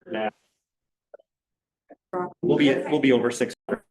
Now we'll be over 600.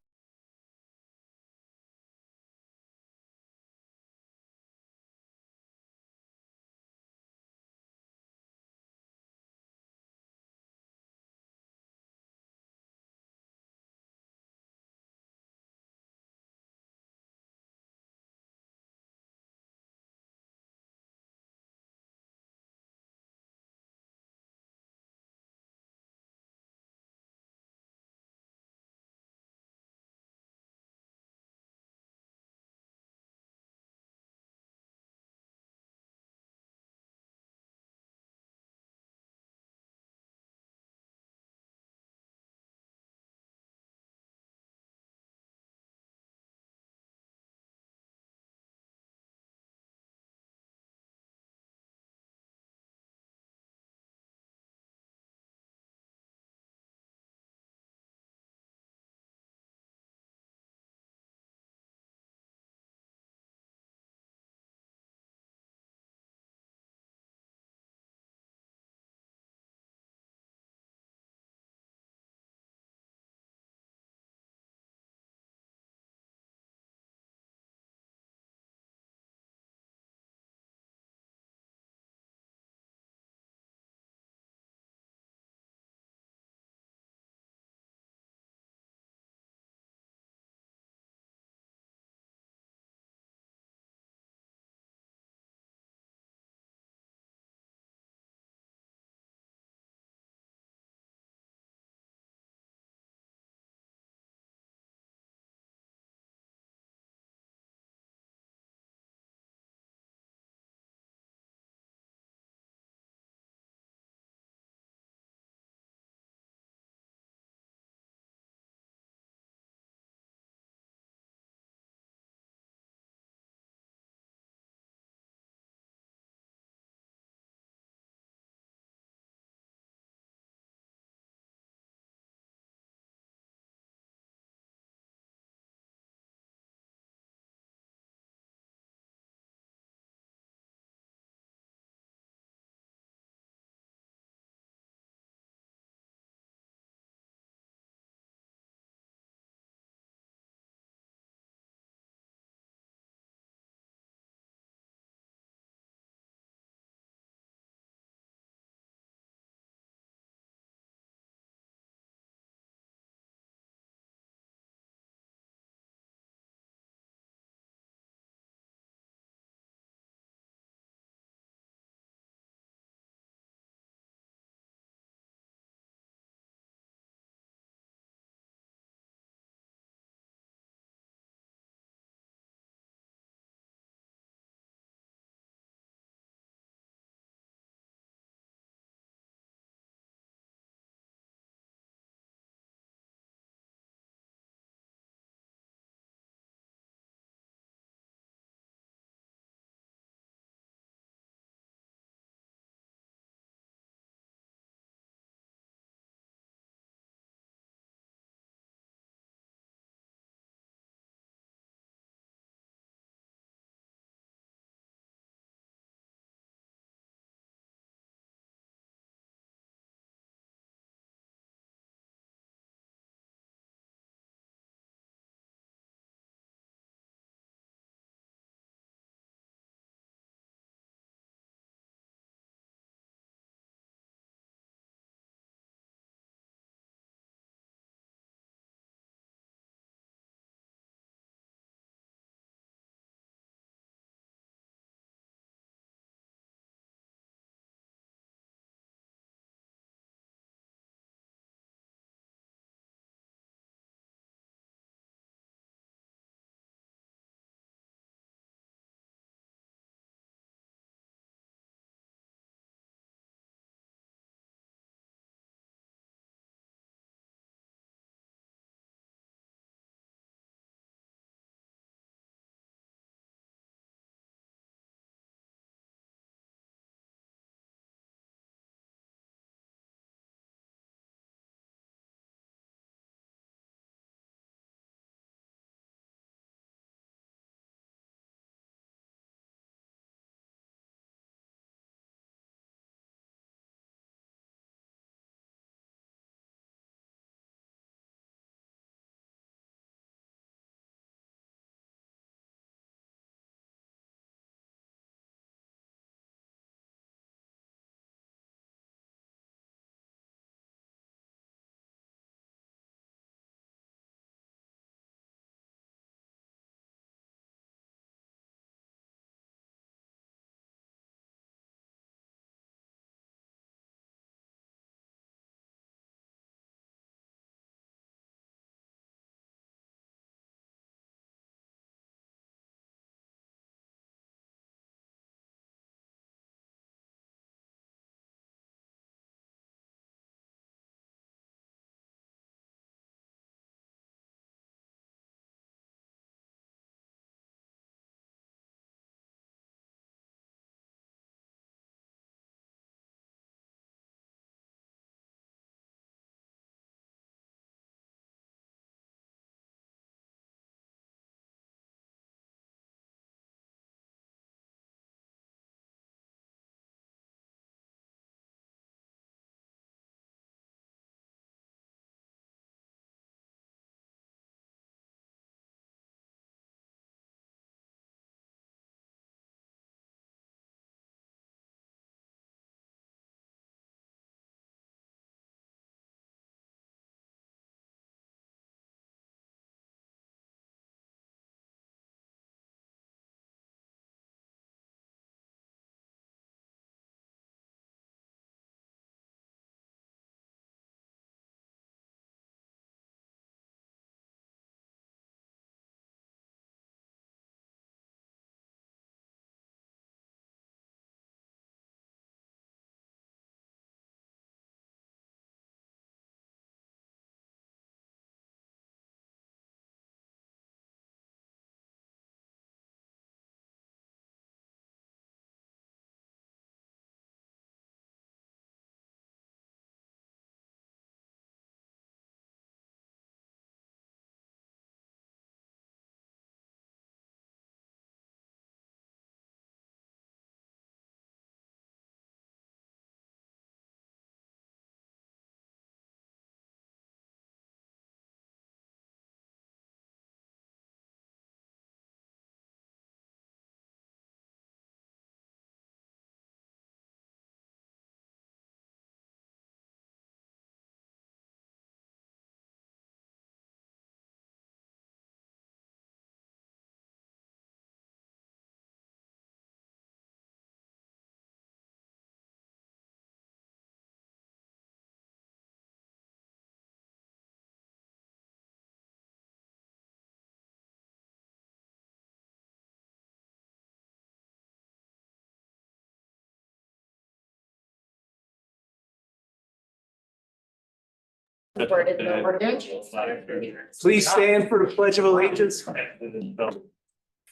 Please stand for the Pledge of Allegiance.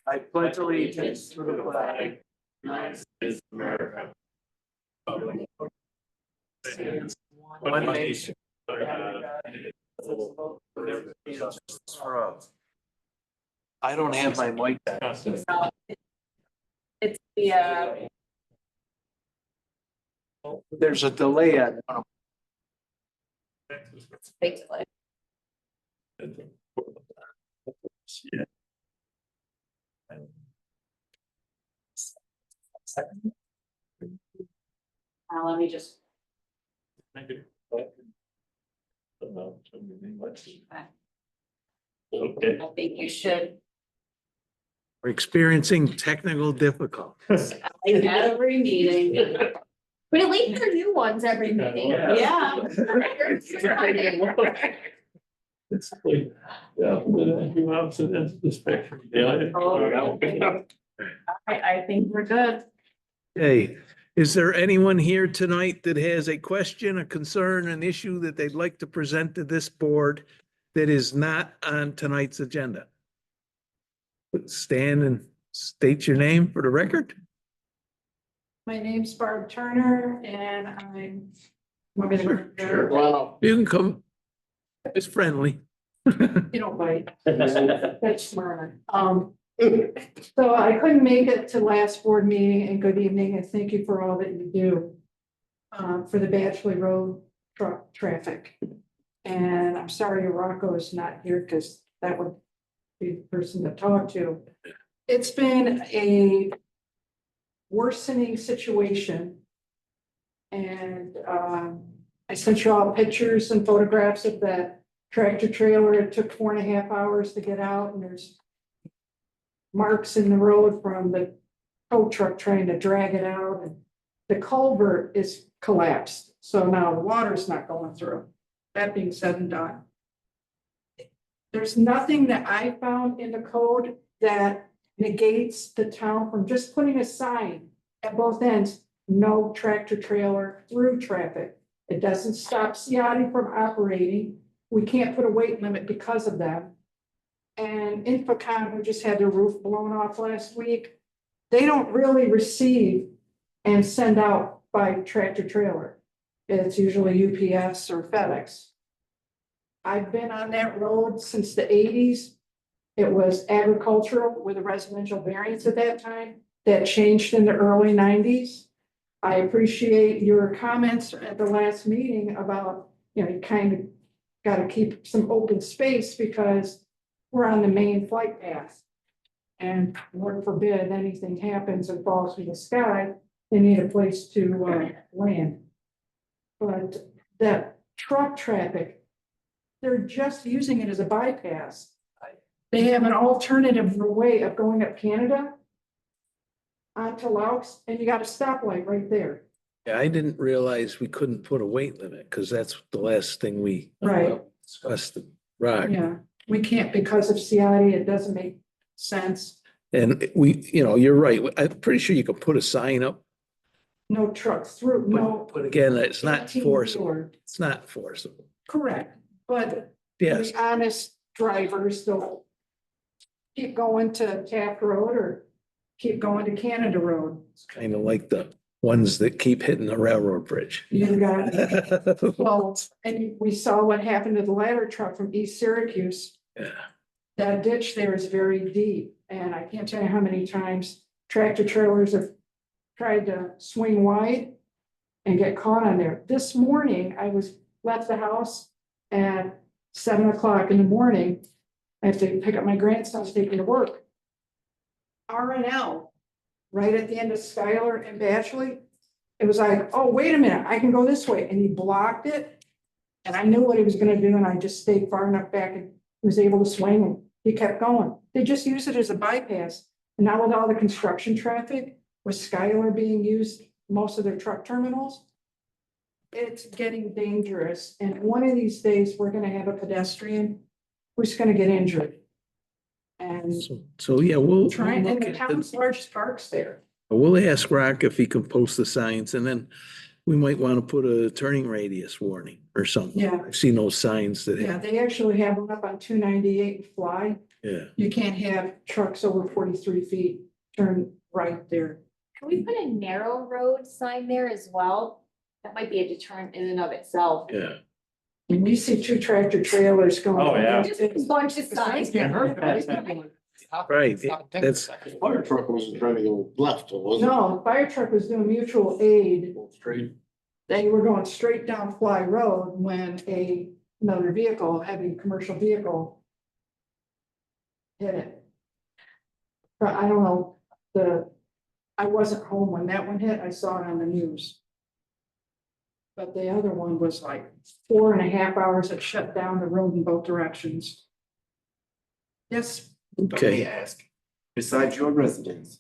I pledge allegiance to the flag. United States of America. One nation. I don't have my mic. It's the, There's a delay on. basically. Let me just. Okay. I think you should, We're experiencing technical difficulties. like every meeting. But at least they're new ones every meeting. Yeah. It's like, yeah, you opposite ends of the spectrum. I think we're good. Hey, is there anyone here tonight that has a question, a concern, an issue that they'd like to present to this board that is not on tonight's agenda? Stand and state your name for the record. My name's Barb Turner and I'm. Want me to- You can come. It's friendly. You don't bite. That's smart. So I couldn't make it to last board meeting, and good evening and thank you for all that you do. For the Batchley Road truck traffic. And I'm sorry Rocco is not here because that would be the person to talk to. It's been a worsening situation. And I sent you all pictures and photographs of that tractor trailer. It took 4.5 hours to get out, and there's marks in the road from the tow truck trying to drag it out, and the culvert is collapsed. So now the water's not going through. That being said and done. There's nothing that I found in the code that negates the town from just putting a sign at both ends, no tractor trailer through traffic. It doesn't stop Ciati from operating. We can't put a weight limit because of them. And Infocom, who just had their roof blown off last week, they don't really receive and send out by tractor trailer. It's usually UPS or FedEx. I've been on that road since the 80s. It was agricultural with a residential variance at that time. That changed in the early 90s. I appreciate your comments at the last meeting about, you know, you kind of got to keep some open space because we're on the main flight path. And Lord forbid anything happens and falls from the sky, they need a place to land. But that truck traffic, they're just using it as a bypass. They have an alternative way of going up Canada onto Laux, and you got a stoplight right there. Yeah, I didn't realize we couldn't put a weight limit because that's the last thing we Right. discussed. Right. Yeah, we can't because of Ciati, it doesn't make sense. And we, you know, you're right. I'm pretty sure you can put a sign up, No truck through, no. but again, it's not 18 forcible. door. It's not forcible. Correct, but Yes, the honest drivers don't keep going to Taft Road or keep going to Canada Road. it's kind of like the ones that keep hitting the railroad bridge. You got, well, and we saw what happened to the ladder truck from East Syracuse. Yeah. That ditch there is very deep, and I can't tell you how many times tractor trailers have tried to swing wide and get caught on there. This morning, I left the house at 7 o'clock in the morning. I have to pick up my grandson to take me to work. R&L, right at the end of Schuyler and Batchley. It was like, oh, wait a minute, I can go this way, and he blocked it. And I knew what he was gonna do, and I just stayed far enough back and was able to swing, and he kept going. They just use it as a bypass. And now with all the construction traffic, with Schuyler being used, most of their truck terminals, it's getting dangerous. And one of these days, we're gonna have a pedestrian who's gonna get injured. And So yeah, we'll trying, and the look at town's largest park's there. We'll ask Rock if he can post the signs and then we might want to put a turning radius warning or something. Yeah. I've seen those signs that, Yeah, they actually have one up on 298 and Fly. yeah. You can't have trucks over 43 feet turn right there. Can we put a narrow road sign there as well? That might be a deterrent in and of itself. Yeah. When you see two tractor trailers going. Oh, yeah. Just a bunch of signs. Right, that's, Fire truck wasn't trying to go left, was it? No, fire truck was doing mutual aid. Straight. They were going straight down Fly Road when another vehicle, heavy commercial vehicle, hit it. But I don't know, I wasn't home when that one hit. I saw it on the news. But the other one was like 4.5 hours. It shut down the road in both directions. Yes, Let me okay. ask, besides your residents,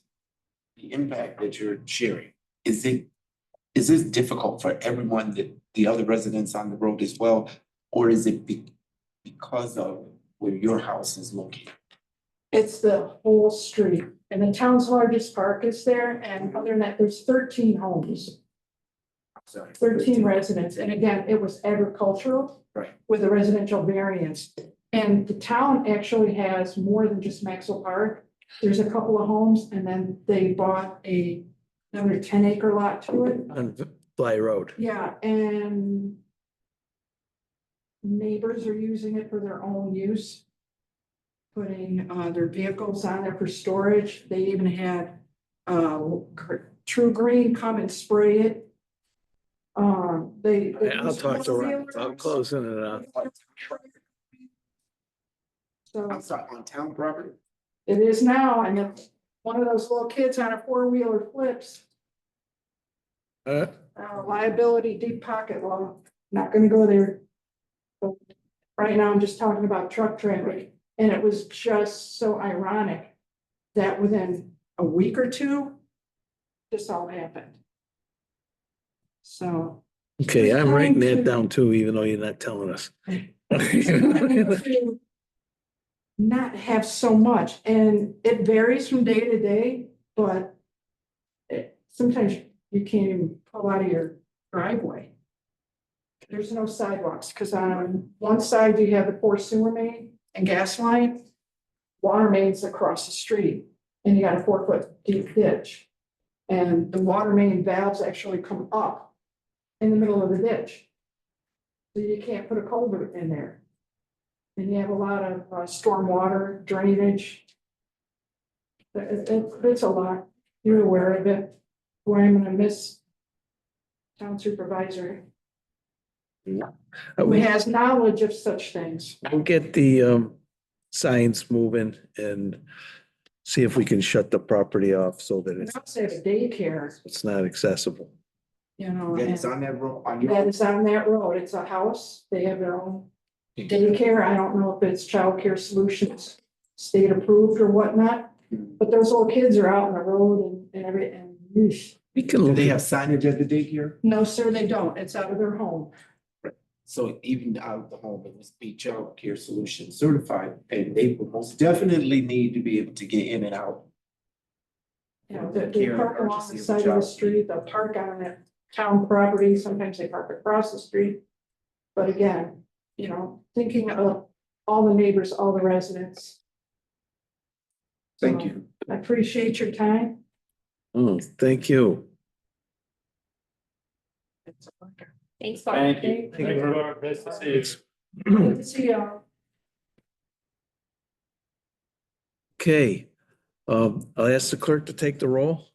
the impact that you're sharing, is this difficult for everyone that the other residents on the road as well? Or is it because of where your house is located? it's the whole street and the town's largest park is there. And other than that, there's 13 homes. Sorry. 13 residents, and again, it was agricultural. Right. With a residential variance. And the town actually has more than just Maxwell Park. There's a couple of homes, and then they bought another 10-acre lot to it. On Fly Road. Yeah, and neighbors are using it for their own use. Putting their vehicles on there for storage. They even had True Green come and spray it. I'll talk to Ron. I'm closing it up. So I'm sorry, on town property? it is now, and if one of those little kids on a four-wheeler flips, liability, deep pocket law, not gonna go there. But right now, I'm just talking about truck traffic, and it was just so ironic that within a week or two, this all happened. So. Okay, I'm writing that down too, even though you're not telling us. to not have so much, and it varies from day to day, but sometimes you can't even pull out of your driveway. There's no sidewalks, because on one side you have the poor sewer main and gas line, water mains across the street, and you got a 4-foot deep ditch. And the water main valves actually come up in the middle of the ditch. So you can't put a culvert in there. And you have a lot of stormwater drainage. It's a lot. You're aware of it. Boy, I'm gonna miss town supervisor who has knowledge of such things. We'll get the signs moving and see if we can shut the property off so that And also have a daycare, it's not accessible. you know. That and is on that road, on That your, is on that road. It's a house. They have their own daycare. I don't know if it's childcare solutions, state approved or whatnot. But those little kids are out on the road and everything. Yeesh. We can do look they at have signage at the daycare? No, sir, they don't. It's out of their home. So even out of the home, it must be child care solution certified, and they will most definitely need to be able to get in and out. You know, they park along the side of the street, they'll park on that town property, sometimes they park across the street. But again, you know, thinking of all the neighbors, all the residents. Thank you. I appreciate your time. Oh, thank you. It's a pleasure. Thanks, Barb. Thank you. Thank you, Barb. Nice to see you. Good to see y'all. Okay, I'll ask the clerk to take the roll.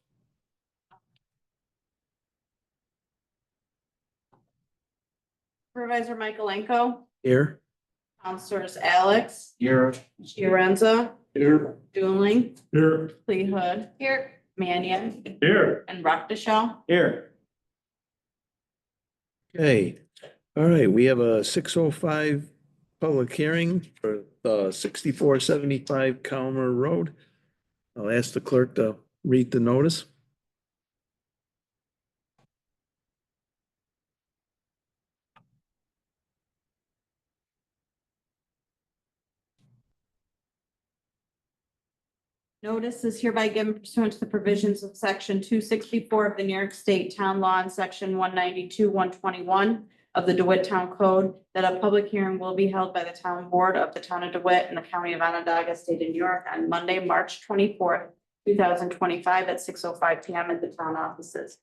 Supervisor Michaelenko, Here, Counselors Alex, You're. Fiorenza, Here. Dueling, Here. Hood, Here, Mannion, Here. and Rockdashell. Here. okay, all right, we have a 6:05 public hearing for 6475 Calmer Road. I'll ask the clerk to read the notice. Notice is hereby given pursuant to the provisions of section 264 of the New York State Town Law and section 192, 121 of the DeWitt Town Code that a public hearing will be held by the town board of the town of DeWitt in the county of Onondaga, state of New York on Monday, March 24th, 2025 at 6:05 PM at the town offices.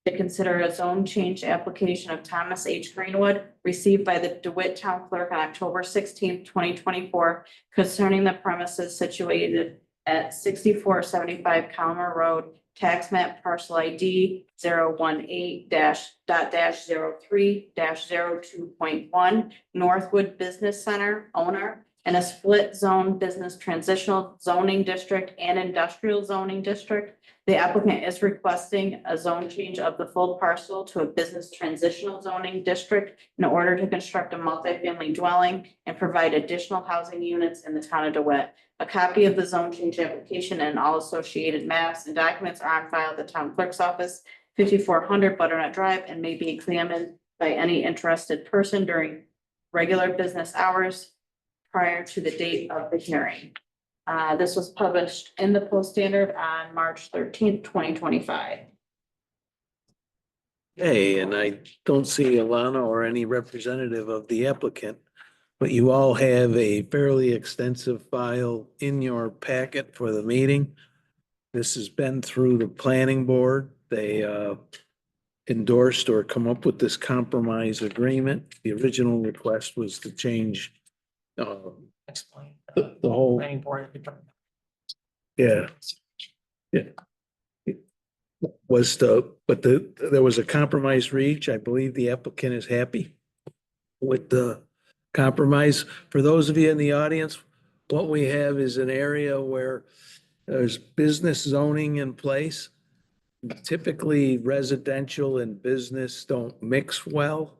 To consider a zone change application of Thomas H. Greenwood received by the DeWitt Town Clerk on October 16th, 2024 concerning the premises situated at 6475 Calmer Road, tax map parcel ID 018-.-03-02.1, Northwood Business Center owner, and a split zone business transitional zoning district and industrial zoning district. The applicant is requesting a zone change of the full parcel to a business transitional zoning district in order to construct a multifamily dwelling and provide additional housing units in the town of DeWitt. A copy of the zone change application and all associated maps and documents are on file at the town clerk's office, 5400 Butternut Drive, and may be examined by any interested person during regular business hours prior to the date of the hearing. This was published in the Post Standard on March 13th, 2025. Hey, and I don't see Alana or any representative of the applicant, but you all have a fairly extensive file in your packet for the meeting. This has been through the planning board. They endorsed or come up with this compromise agreement. The original request was to change Explain. the whole, Planning board. yeah. There was a compromise reach. I believe the applicant is happy with the compromise. For those of you in the audience, what we have is an area where there's business zoning in place. Typically, residential and business don't mix well.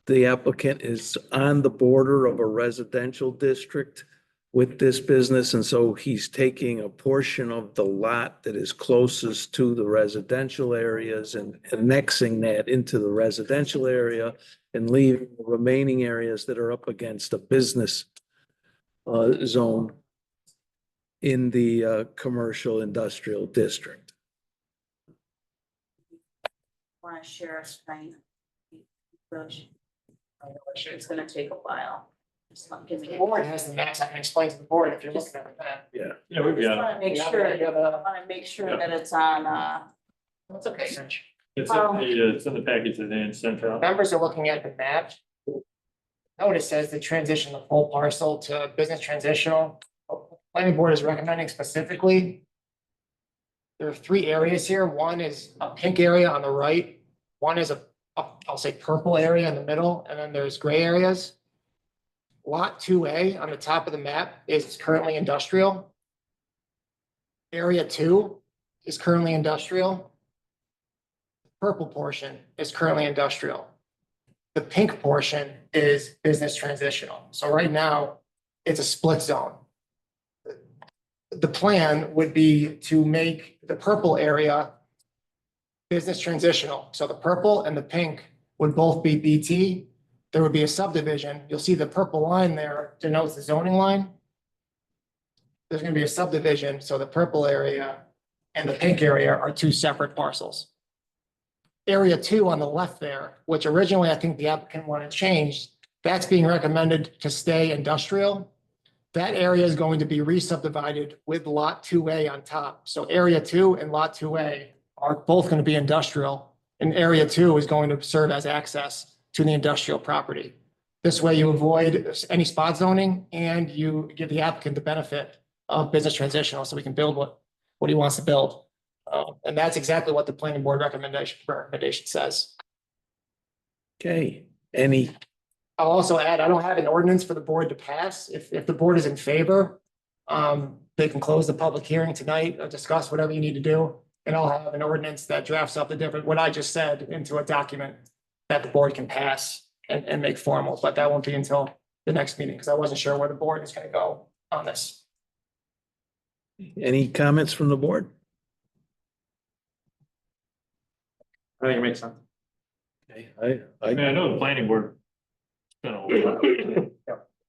The applicant is on the border of a residential district with this business, and so he's taking a portion of the lot that is closest to the residential areas and annexing that into the residential area and leaving the remaining areas that are up against a business zone in the commercial industrial district. Want to share a screen? It's gonna take a while. Just not give me. The board has the maps, I can explain to the board if you're looking at that. Yeah. Yeah, we've Just got want to make Yeah, sure, you have I a- want to make sure that it's on, That's okay, Rich. it's in the package that Ann sent out. Members are looking at the map. Notice says the transition, the full parcel to business transitional. Planning board is recommending specifically. There are three areas here. One is a pink area on the right. One is I'll say purple area in the middle, and then there's gray areas. Lot 2A on the top of the map is currently industrial. Area 2 is currently industrial. Purple portion is currently industrial. The pink portion is business transitional. So right now, it's a split zone. The plan would be to make the purple area business transitional. So the purple and the pink would both be BT. There would be a subdivision. You'll see the purple line there denotes the zoning line. There's going to be a subdivision. So the purple area and the pink area are two separate parcels. Area 2 on the left there, which originally I think the applicant wanted changed, that's being recommended to stay industrial. That area is going to be re-subdivided with lot 2A on top. So area 2 and lot 2A are both going to be industrial, and area 2 is going to serve as access to the industrial property. This way you avoid any spot zoning and you give the applicant the benefit of business transitional so we can build what he wants to build. And that's exactly what the planning board recommendation says. Okay, any, I'll also add, I don't have an ordinance for the board to pass. If the board is in favor, they can close the public hearing tonight or discuss whatever you need to do. And I'll have an ordinance that drafts up what I just said into a document that the board can pass and make formal, but that won't be until the next meeting because I wasn't sure where the board is going to go on this. any comments from the board? I think it makes sense. Okay, I mean, I know the planning board. Spent a lot of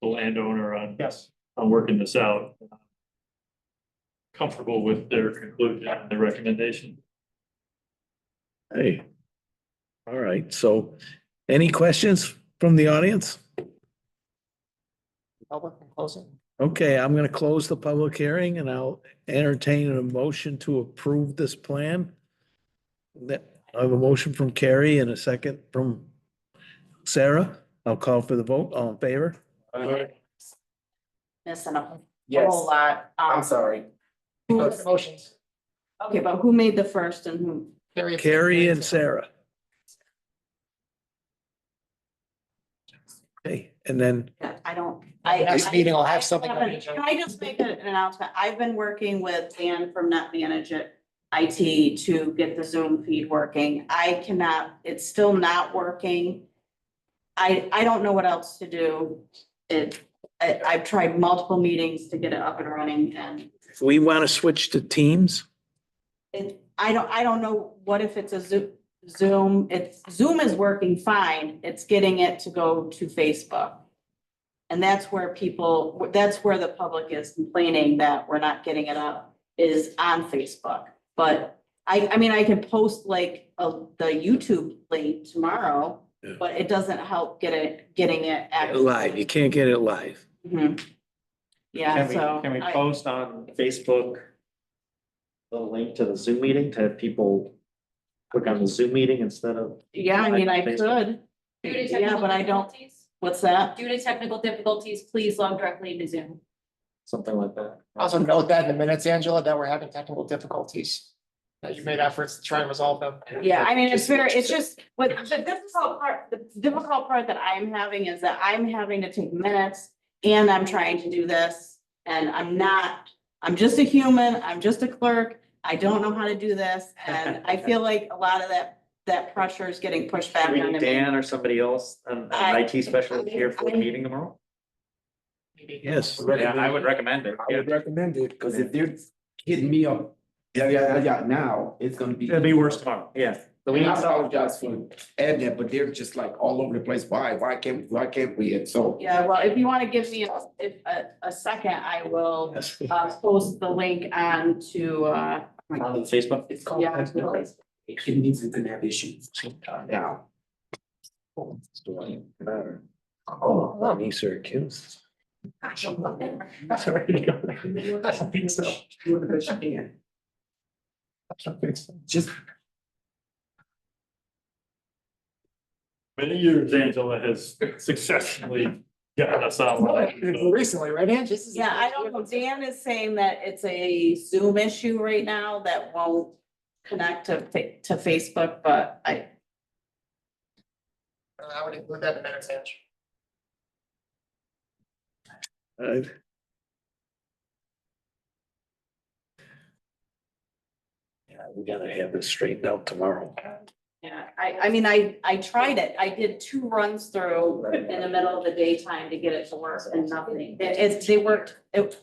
the landowner on Yes. working this out. comfortable with their conclusion and their recommendation. Hey. All right, so any questions from the audience? Public and closing. Okay, I'm gonna close the public hearing and I'll entertain a motion to approve this plan. That, I have a motion from Carrie and a second from Sarah. I'll call for the vote. All in favor? Missing a Yes, whole lot. I'm sorry. Motions. Okay, but who made the first and who? Carrie and Sarah. Okay, and then, I don't. Next meeting, I'll have something on the Can agenda. I just make an announcement? I've been working with Dan from Net Manage IT to get the Zoom feed working. I cannot, it's still not working. I don't know what else to do. I've tried multiple meetings to get it up and running and we want to switch to Teams. I don't know, what if it's a Zoom, Zoom is working fine, it's getting it to go to Facebook. And that's where that's where the public is complaining that we're not getting it up, is on Facebook. But I mean, I can post like the YouTube link tomorrow, Yeah. but it doesn't help getting it. Live, you can't get it live. Mhm. Yeah, so. Can we I- post on Facebook the link to the Zoom meeting to have people click on the Zoom meeting instead of? Yeah, I mean, I Facebook? could. Due to Yeah, technical but I don't, difficulties, what's that? due to technical difficulties, please log directly into Zoom. Something like that. Also note that in the minutes, Angela, that we're having technical difficulties. That you made efforts to try and resolve them. Yeah, I mean, it's just, what the difficult part that I'm having is that I'm having to take minutes and I'm trying to do this. And I'm just a human, I'm just a clerk, I don't know how to do this, and I feel like a lot of that pressure is getting pushed back Do we onto need me. Dan or somebody else, an IT specialist here for the meeting tomorrow? Yes. Yeah, I would recommend it. I would recommend it, because if they're hitting me up, now, it's gonna be. It'll be worse tomorrow, yeah. So we And need I some, apologize for adding that, but they're just like all over the place. Why can't we? And so. Yeah, well, if you want to give me a second, I will Yes. post the link on to on Facebook. It's called. Yeah. It means it's gonna have issues. Now. Oh, me, sir, accused. That's all right. I don't think so. Do the best you can. I don't think so. Just. Many years Angela has successfully gotten us online. so. Recently, right, Ange? Yeah, I don't know. Dan is saying that it's a Zoom issue right now that won't connect to Facebook, but I would include that in the minutes, Ange. Yeah, we gotta have this straightened out tomorrow. yeah, I mean, I tried it. I did 2 runs through in the middle of the daytime to get it to work and nothing. They worked, it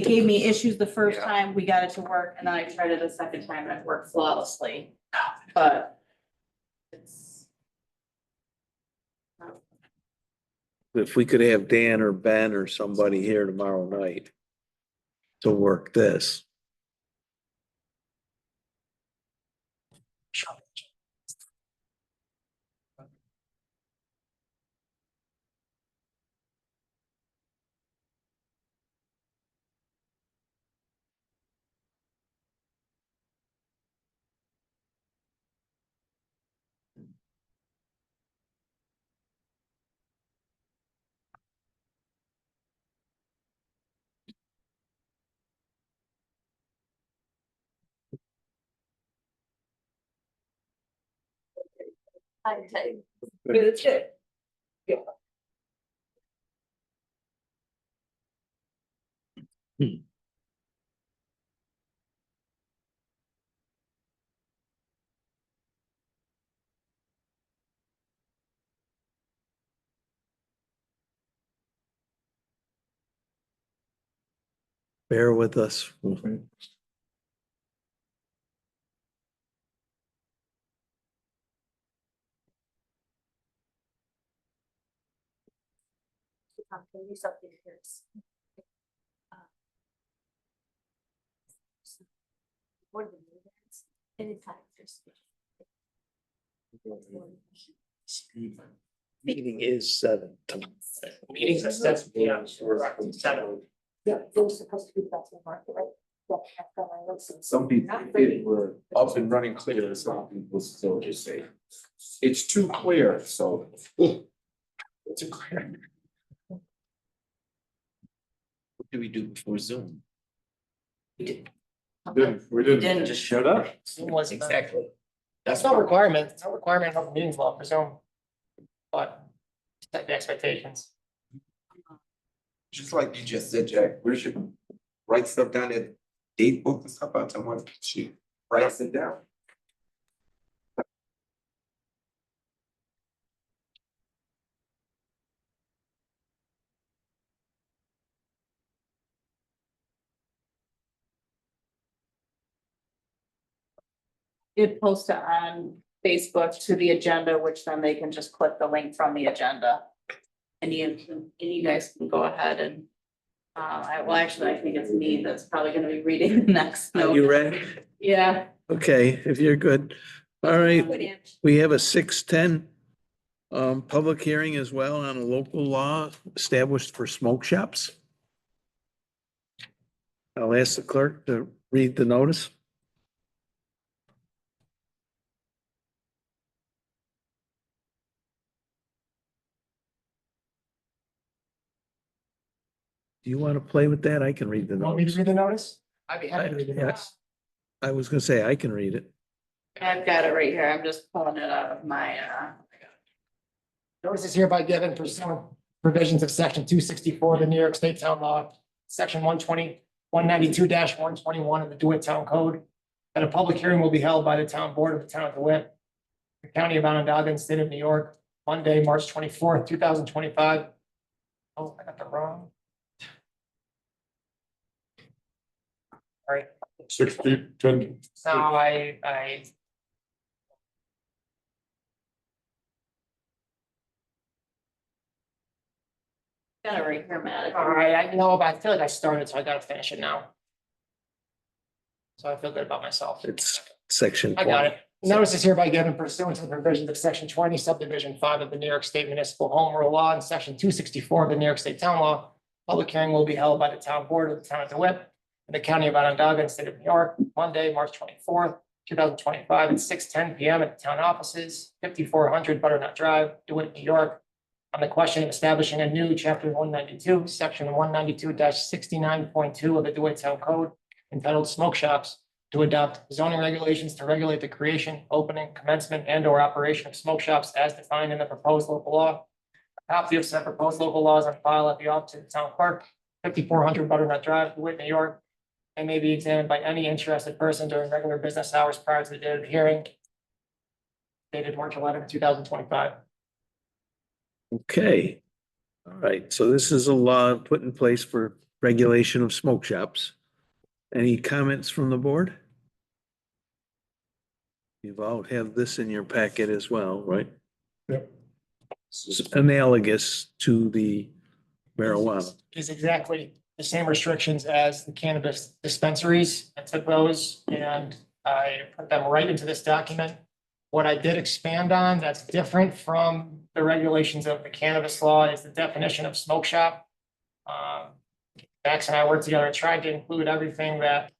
gave me issues the first Yeah. time we got it to work, and then I tried it a second time and it worked flawlessly. But it's. If we could have Dan or Ben or somebody here tomorrow night to work this. I tell you, but it's good. Bear with us. Anytime. Meeting is 7 tomorrow. Meetings at 7 p.m. Correct, 7. Yeah, they're supposed to be back in market, right? Some people, it were up and running clear, some people still just say, it's too clear, so. It's too clear. What do we do before Zoom? We didn't. Didn't Just showed up. Zoom was Exactly. That's no requirement, it's no requirement of meetings law for Zoom. But set the expectations. Just like you just said, Jack, we should write stuff down at date book and stuff out, someone she writes it down. Did post it on Facebook to the agenda, which then they can just click the link from the agenda. And you guys can go ahead and, I think it's me that's probably gonna be reading the next Are note. you ready? Yeah. Okay, if you're good. All right, we have a 6:10 public hearing as well on a local law established for smoke shops. I'll ask the clerk to read the notice. Do you want to play with that? I can read the Want me to notice. read the notice? I'd be happy to read the Yeah. notice. I was gonna say I can read it. I've got it right here. I'm just pulling it out of my, Notice is hereby given pursuant to provisions of section 264 of the New York State Town Law, section 192-121 of the DeWitt Town Code. That a public hearing will be held by the town board of the town of DeWitt, the county of Onondaga, and state of New York, Monday, March 24th, 2025. Oh, I got the wrong. All right, 10. so I got it right here, Matt. all right, I know, but I feel like I started, so I gotta finish it now. So I feel good about myself. It's section I got 20. it. Notice is hereby given pursuant to the provisions of section 20 subdivision 5 of the New York State Municipal Home Rule Law and section 264 of the New York State Town Law. Public hearing will be held by the town board of the town of DeWitt in the county of Onondaga and state of New York, Monday, March 24th, 2025 at 6:10 p.m. at the town offices, 5400 Butternut Drive, DeWitt, New York, on the question of establishing a new chapter 192, section 192-69.2 of the DeWitt Town Code entitled Smoke Shops, to adopt zoning regulations to regulate the creation, opening, commencement, and or operation of smoke shops as defined in the proposed local law. A copy of said proposed local laws on file at the office of the town clerk, 5400 Butternut Drive, DeWitt, New York, and may be examined by any interested person during regular business hours prior to the date of the hearing, dated March 11, 2025. Okay. All right, so this is a law put in place for regulation of smoke shops. Any comments from the board? You've all have this in your packet as well, right? Yep. It's analogous to the marijuana. Is exactly the same restrictions as the cannabis dispensaries. I took those and I put them right into this document. What I did expand on that's different from the regulations of the cannabis law is the definition of smoke shop. Max and I worked together and tried to include everything that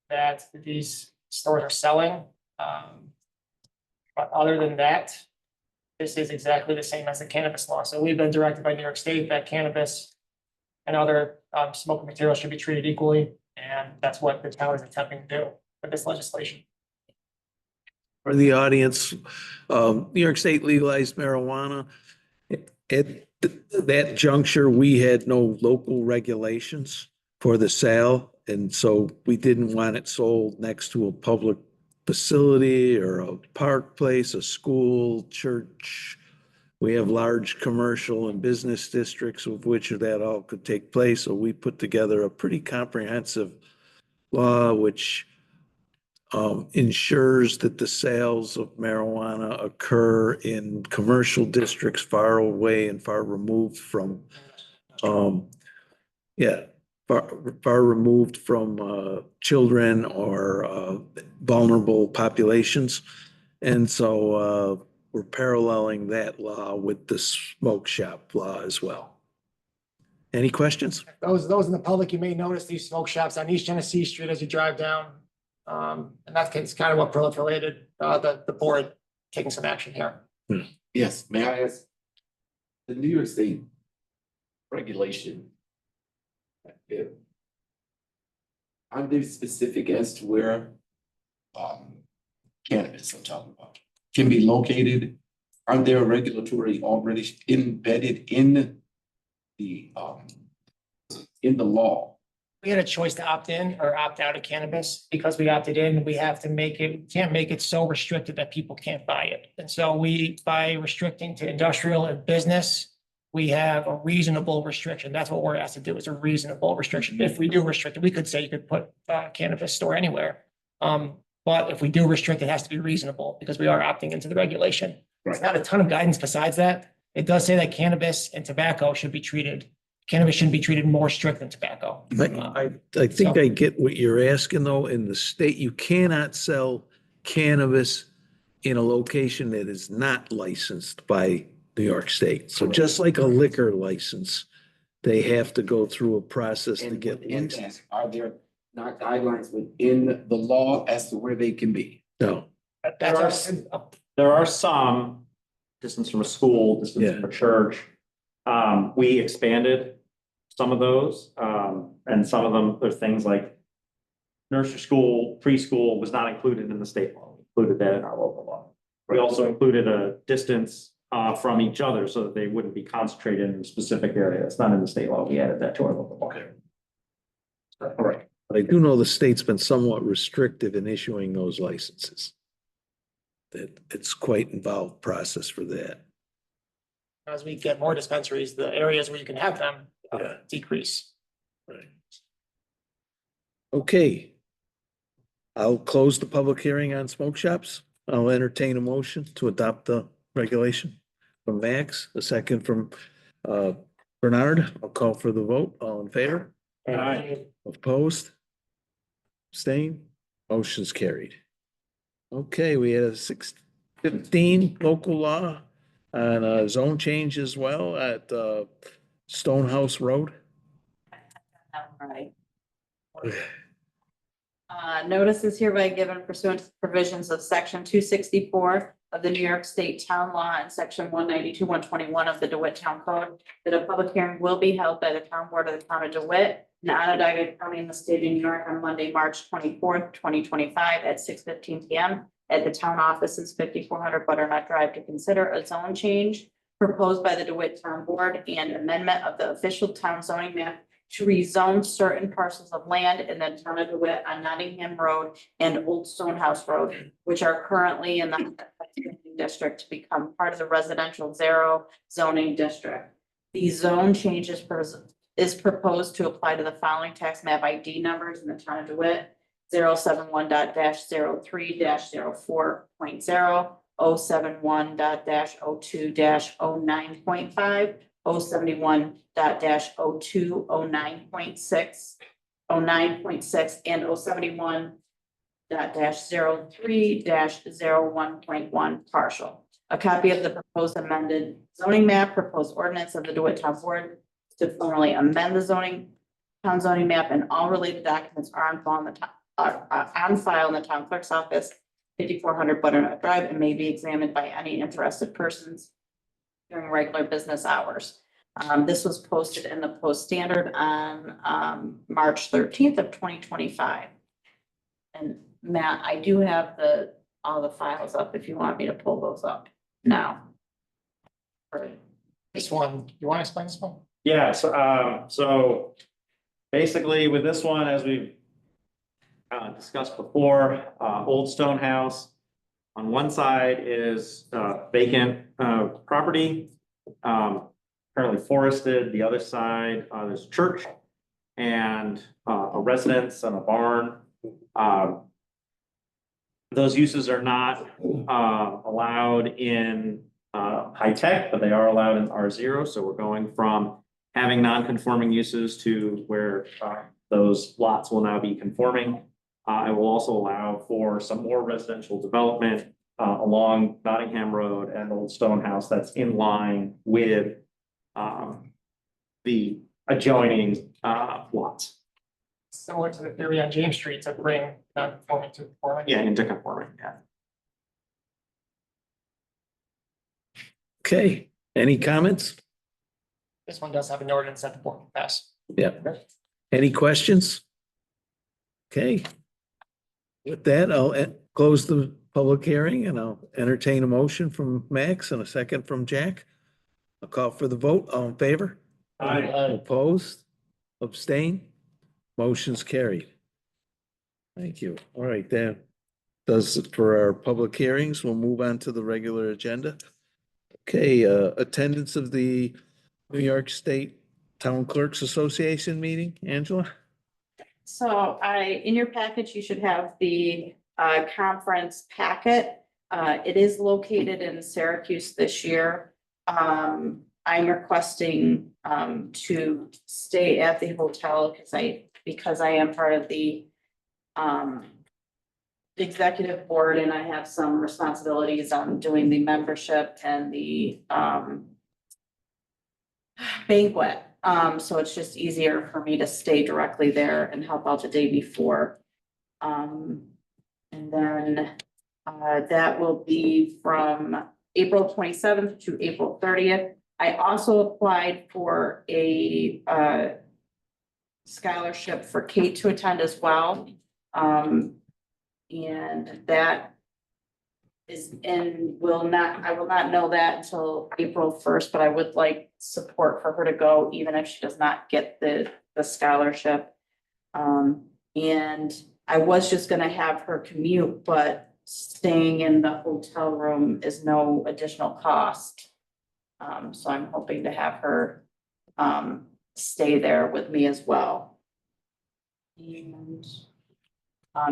that these stores are selling. But other than that, this is exactly the same as the cannabis law. So we've been directed by New York State that cannabis and other smoking materials should be treated equally. And that's what the town is attempting to do with this legislation. For the audience, New York State legalized marijuana. At that juncture, we had no local regulations for the sale. And so we didn't want it sold next to a public facility or a park place, a school, church. We have large commercial and business districts of which that all could take place. So we put together a pretty comprehensive law which ensures that the sales of marijuana occur in commercial districts far away and far removed from, far removed from children or vulnerable populations. And so we're paralleling that law with the smoke shop law as well. Any questions? Those in the public, you may notice these smoke shops on East Genesee Street as you drive down. And that's kind of what proliferated, the board taking some action here. Yes, may I ask? The New York State regulation. Are they specific as to where cannabis I'm talking about can be located? Are there regulatory already embedded in the law? We had a choice to opt in or opt out of cannabis. Because we opted in, we have to can't make it so restricted that people can't buy it. And so by restricting to industrial and business, we have a reasonable restriction. That's what we're asked to do, is a reasonable restriction. If we do restrict it, we could say you could put a cannabis store anywhere. But if we do restrict, it has to be reasonable because we are opting into the regulation. It's not a ton of guidance besides that. It does say that cannabis and tobacco should be treated. Cannabis shouldn't be treated more strict than tobacco. I think I get what you're asking though. In the state, you cannot sell cannabis in a location that is not licensed by New York State. So just like a liquor license, they have to go through a process to And get within licensed. that, are there not guidelines within the law as to where they can be? No, There are some distance from a school, distance from a church. We expanded some of those, and some of them are things like nursery school, preschool was not included in the state law. We included that in our local law. We also included a distance from each other so that they wouldn't be concentrated in a specific area. It's not in the state law. We added that to our local law. Okay. All right. but I do know the state's been somewhat restrictive in issuing those licenses. That it's quite involved process for that. As we get more dispensaries, the areas where you can have them decrease. Right. Okay. I'll close the public hearing on smoke shops. I'll entertain a motion to adopt the regulation from Max, a second from Bernard. I'll call for the vote. All in favor? Opposed? Abstain? Motion's carried. Okay, we had a 615 local law on a zone change as well at Stonehouse Road. All right. Notice is hereby given pursuant to the provisions of section 264 of the New York State Town Law and section 192, 121 of the DeWitt Town Code that a public hearing will be held by the Town Board of the Town of DeWitt in Onondaga County in the state of New York on Monday, March 24th, 2025 at 6:15 p.m. at the town offices, 5400 Butternut Drive, to consider a zone change proposed by the DeWitt Town Board and amendment of the official town zoning map to rezone certain parcels of land in the town of DeWitt on Nottingham Road and Old Stonehouse Road, which are currently in the district, to become part of the residential zero zoning district. The zone changes is proposed to apply to the following tax map ID numbers in the town of DeWitt: 071.03-04.0, 071.02-09.5, 071.02-09.6, 09.6, and 071.03-01.1 partial. A copy of the proposed amended zoning map, proposed ordinance of the DeWitt Town Board to formally amend the town zoning map, and all related documents are on file in the town clerk's office, 5400 Butternut Drive, and may be examined by any interested persons during regular business hours. This was posted in the Post Standard on March 13th of 2025. And Matt, I do have all the files up if you want me to pull those up now. This one, you want to explain this one? Yeah, so basically with this one, as we've discussed before, Old Stonehouse, on one side is vacant property, currently forested. The other side, there's a church and a residence and a barn. Those uses are not allowed in high tech, but they are allowed in R0. So we're going from having non-conforming uses to where those lots will now be conforming. I will also allow for some more residential development along Nottingham Road and Old Stone House that's in line with the adjoining lots. Similar to the theory on James Street to bring non-conforming to conforming. Yeah, into conforming, yeah. Okay, any comments? This one does have an ordinance that the board can pass. Yeah. Any questions? Okay. With that, I'll close the public hearing and I'll entertain a motion from Max and a second from Jack. I'll call for the vote. All in favor? Opposed? Abstain? Motion's carried. Thank you. All right, that does it for our public hearings. We'll move on to the regular agenda. Okay, attendance of the New York State Town Clerks Association meeting, Angela? So in your package, you should have the conference packet. It is located in Syracuse this year. I'm requesting to stay at the hotel because I am part of the executive board and I have some responsibilities on doing the membership and the banquet. So it's just easier for me to stay directly there and help out the day before. And then that will be from April 27th to April 30th. I also applied for a scholarship for Kate to attend as well. And that is I will not know that until April 1st, but I would like support for her to go, even if she does not get the scholarship. And I was just gonna have her commute, but staying in the hotel room is no additional cost. So I'm hoping to have her stay there with me as well. And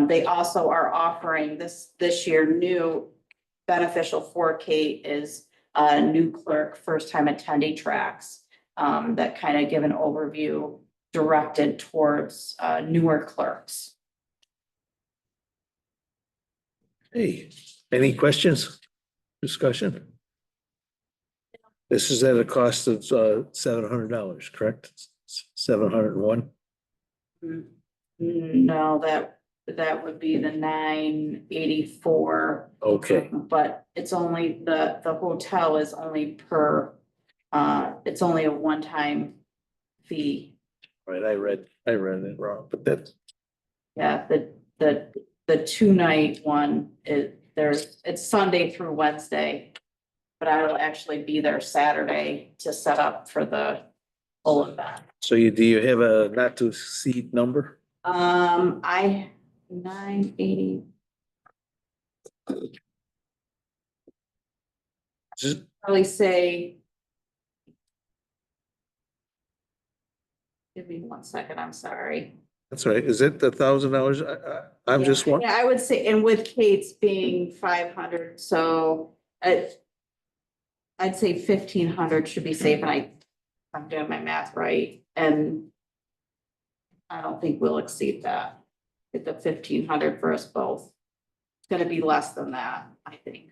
they also are offering this year new beneficial for Kate is a new clerk, first time attendee tracks that kind of give an overview directed towards newer clerks. Hey, any questions? Discussion? This is at a cost of $700, correct? 701? No, that would be the 984. Okay, But it's only the hotel is only it's only a one-time fee. right, I read it wrong, but that's, Yeah, the 2-night one it's Sunday through Wednesday. But I will actually be there Saturday to set up for the full event. so do you have a not to exceed number? 980. Just, Probably say. Give me 1 second, I'm sorry. that's right, is it $1,000? I'm just wondering. Yeah, I would say, and with Kate's being 500, so I'd say 1,500 should be safe, and I'm doing my math right, and I don't think we'll exceed that. Get the 1,500 for us both. It's gonna be less than that, I think.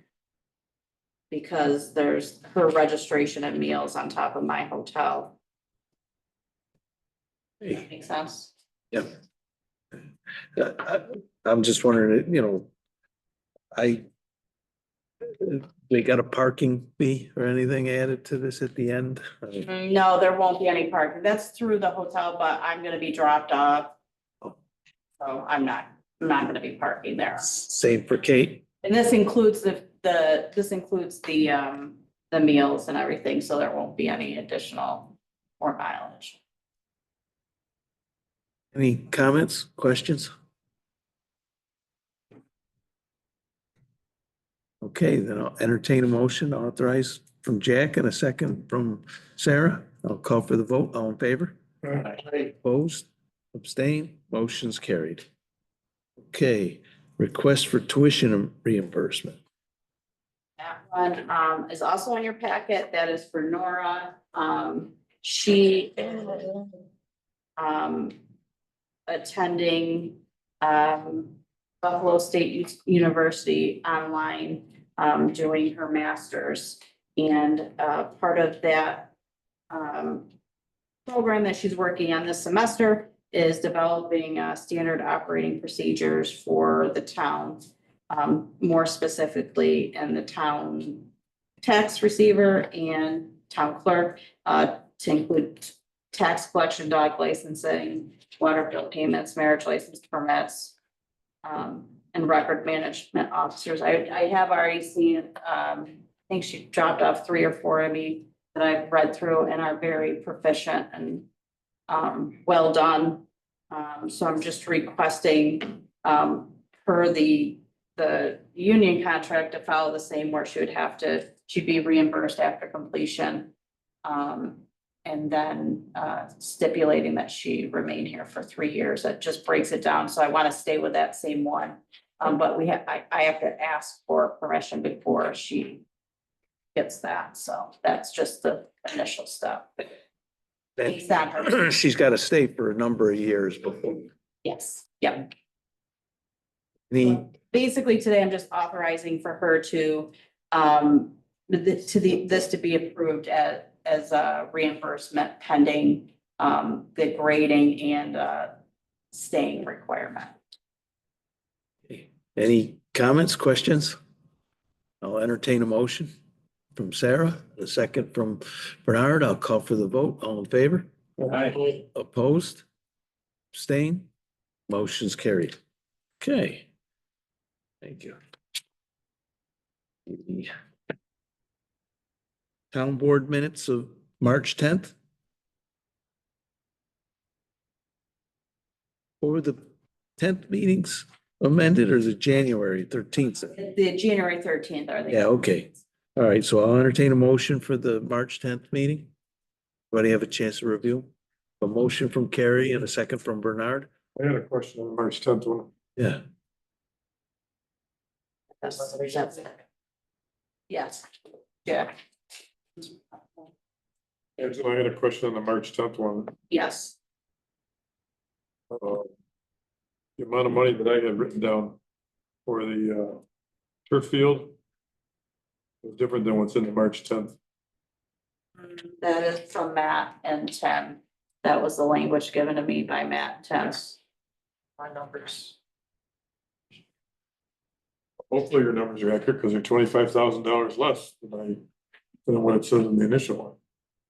Because there's her registration and meals on top of my hotel. Does that make sense? Yeah. I'm just wondering, they got a parking fee or anything added to this at the end? No, there won't be any parking. That's through the hotel, but I'm gonna be dropped off. So I'm not gonna be parking there. Same for Kate? And this includes the meals and everything, so there won't be any additional or mileage. Any comments, questions? Okay, then I'll entertain a motion to authorize from Jack and a second from Sarah. I'll call for the vote. All in favor? Opposed? Abstain? Motion's carried. Okay, request for tuition reimbursement. That one is also in your packet. That is for Nora. She is attending Buffalo State University online, doing her master's. And part of that program that she's working on this semester is developing standard operating procedures for the town. More specifically in the town tax receiver and town clerk, to include tax collection, dog licensing, water bill payments, marriage license permits, and record management officers. I have already seen, I think she dropped off 3 or 4 of me that I've read through and are very proficient and well done. So I'm just requesting per the union contract to follow the same, where she'd be reimbursed after completion. And then stipulating that she remain here for 3 years. That just breaks it down. So I want to stay with that same one. But I have to ask for permission before she gets that. So that's just the initial step. Based on her. She's got to stay for a number of years before. Yes, yep. Any, Basically, today I'm just authorizing for her to this to be approved as a reimbursement pending the grading and staying requirement. any comments, questions? I'll entertain a motion from Sarah, a second from Bernard. I'll call for the vote. All in favor? Aye. Opposed? Abstain? Motion's carried. Okay. Thank you. The Town board minutes of March 10th. Or the 10th meetings amended, or is it January 13th? The January 13th are the. Yeah, okay. All right, so I'll entertain a motion for the March 10th meeting. Everybody have a chance to review? A motion from Carrie and a second from Bernard? I had a question on the March 10th one. Yeah. Yes, yeah, And so I had a question on the March 10th one. yes. The amount of money that I had written down for the turf field was different than what's in the March 10th. That is from Matt and Tim. That was the language given to me by Matt and Tim. My numbers. Hopefully your numbers are accurate because they're $25,000 less than what it says in the initial one.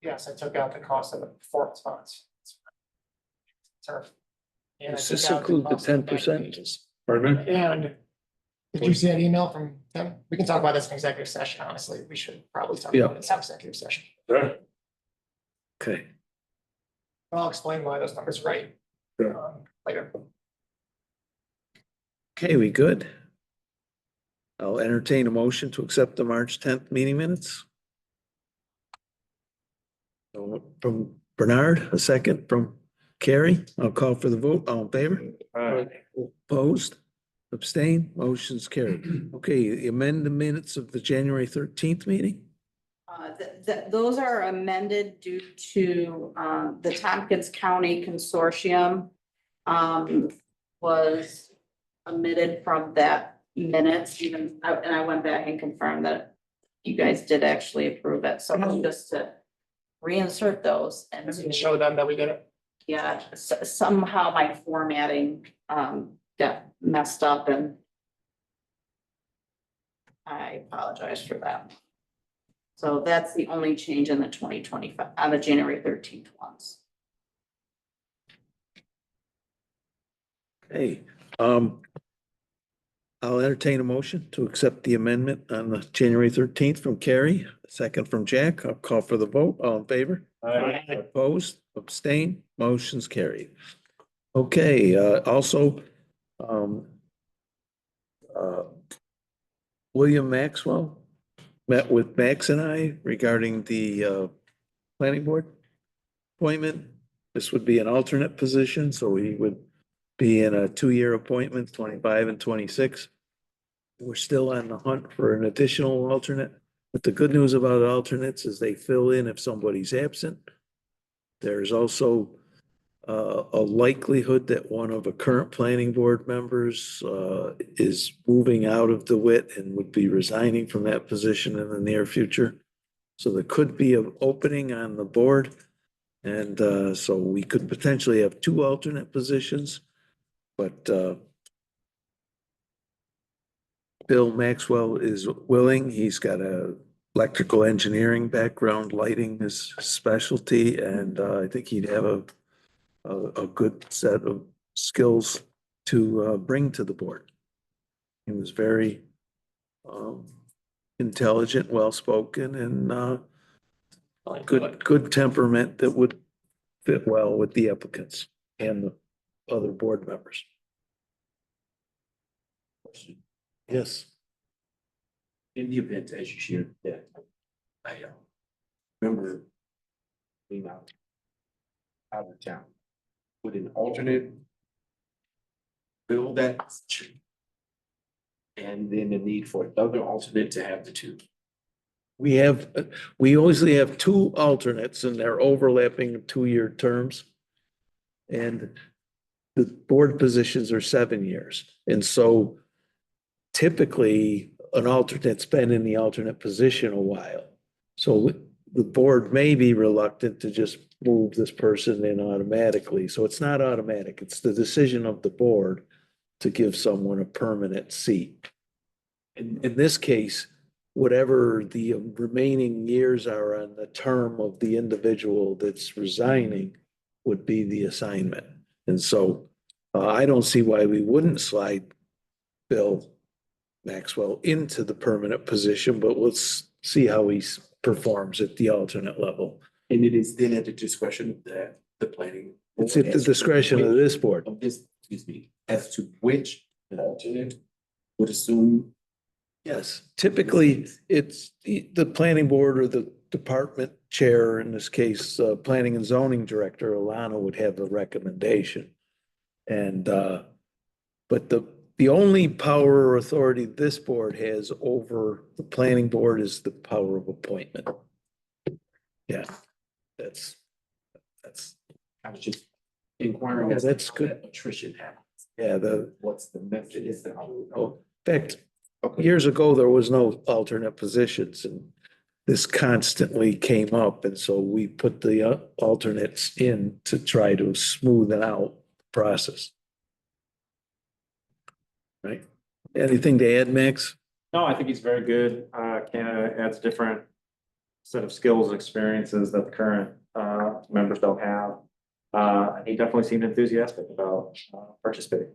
Yes, I took out the cost of the performance bonds. Turf. And I Does took this out include the cost of back 10%? pages. Pardon me? And did you see that email from them? We can talk about this in executive session, honestly. We should probably talk Yeah. about it in executive session. Yeah. Okay. I'll explain why those numbers are right Yeah. later. Okay, we good? I'll entertain a motion to accept the March 10th meeting minutes. So, from Bernard, a second from Carrie. I'll call for the vote. All in favor? Opposed? Abstain? Motion's carried. Okay, amend the minutes of the January 13th meeting? Those are amended due to, the Tompkins County Consortium, was omitted from that minutes, and I went back and confirmed that you guys did actually approve it, so just to reinsert those and And we can show them that we did it. yeah, somehow my formatting, got messed up and I apologize for that. So that's the only change in the 2025, on the January 13th ones. Hey, I'll entertain a motion to accept the amendment on the January 13th from Carrie, a second from Jack. I'll call for the vote. All in favor? Opposed, abstain, motion's carried. Okay, also, William Maxwell met with Max and I regarding the planning board appointment. This would be an alternate position, so he would be in a 2-year appointment, 25 and 26. We're still on the hunt for an additional alternate, but the good news about alternates is they fill in if somebody's absent. There's also a likelihood that one of the current planning board members is moving out of DeWitt and would be resigning from that position in the near future. So there could be an opening on the board. And so we could potentially have two alternate positions, but Bill Maxwell is willing. He's got a electrical engineering background, lighting is specialty, and I think he'd have a good set of skills to bring to the board. He was very intelligent, well-spoken, and good temperament that would fit well with the applicants and the other board members. Yes. In the event, as you shared, that I remember being out of town, would an alternate fill that position? And then the need for another alternate to have the two. We always have two alternates and they're overlapping 2-year terms. And the board positions are 7 years. And so typically an alternate's been in the alternate position a while. So the board may be reluctant to just move this person in automatically. So it's not automatic. It's the decision of the board to give someone a permanent seat. In this case, whatever the remaining years are on the term of the individual that's resigning would be the assignment. And so I don't see why we wouldn't slide Bill Maxwell into the permanent position, but let's see how he performs at the alternate level. And it is then at the discretion of the planning. It's at the discretion of this board. Of this, excuse me, as to which an alternate would assume. Yes, typically it's the planning board or the department chair, in this case, planning and zoning director, Alana, would have a recommendation. And, but the only power or authority this board has over the planning board is the power of appointment. Yeah, that's. I was just inquiring. Yeah, as to that's how good. that Attrition happens. Yeah, What's the method is that? in fact, years ago, there was no alternate positions and this constantly came up. And so we put the alternates in to try to smoothen out the process. Right? Anything to add, Max? No, I think he's very good. Canada adds different set of skills and experiences that the current members don't have. He definitely seemed enthusiastic about participating.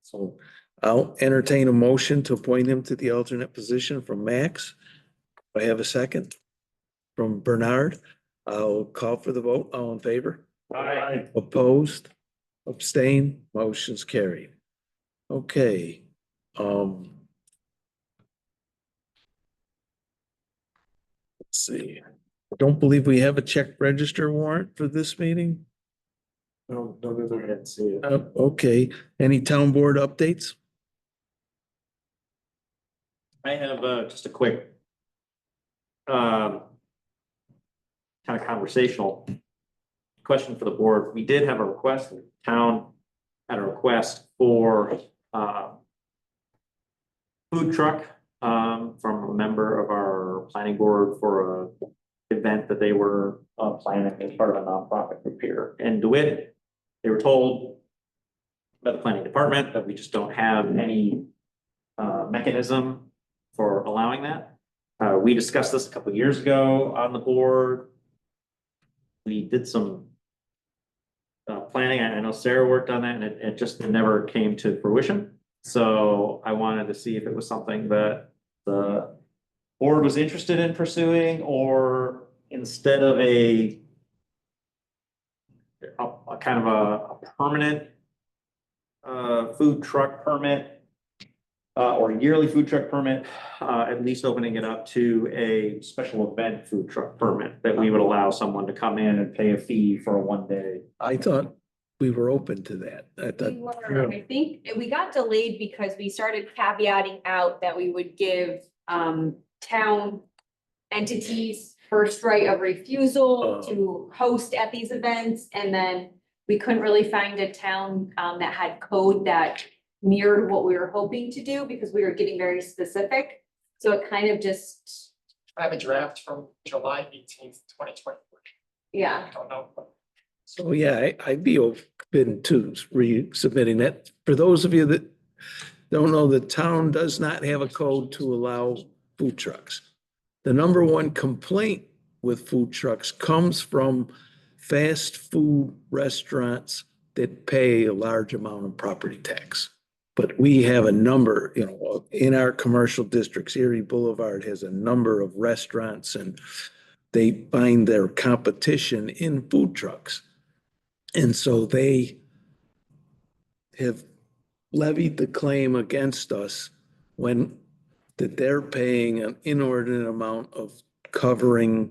So I'll entertain a motion to appoint him to the alternate position from Max. Do I have a second? From Bernard. I'll call for the vote. All in favor? Aye. Opposed? Abstain? Motion's carried. Okay. Let's see. I don't believe we have a check register warrant for this meeting. No, I didn't see it. Okay. Any town board updates? I have just a quick kind of conversational question for the board. We did have a request, the town had a request for food truck from a member of our planning board for a event that they were planning as part of a nonprofit group here in DeWitt. They were told by the planning department that we just don't have any mechanism for allowing that. We discussed this a couple of years ago on the board. We did some planning. I know Sarah worked on that and it just never came to fruition. So I wanted to see if it was something that the board was interested in pursuing, or instead of a kind of a permanent food truck permit or yearly food truck permit, at least opening it up to a special event food truck permit that we would allow someone to come in and pay a fee for a 1 day. I thought we were open to that. I thought, We were, I think we got delayed because we started caveating out that we would give town entities first right of refusal Oh. to host at these events. And then we couldn't really find a town that had code that mirrored what we were hoping to do because we were getting very specific. So it kind of just, I have a draft from July 18th, 2024. yeah. I don't know. So yeah, I'd be open to resubmitting that. For those of you that don't know, the town does not have a code to allow food trucks. The number one complaint with food trucks comes from fast food restaurants that pay a large amount of property tax. But we have a number, in our commercial districts, Erie Boulevard has a number of restaurants and they find their competition in food trucks. And so they have levied the claim against us when that they're paying an inordinate amount of covering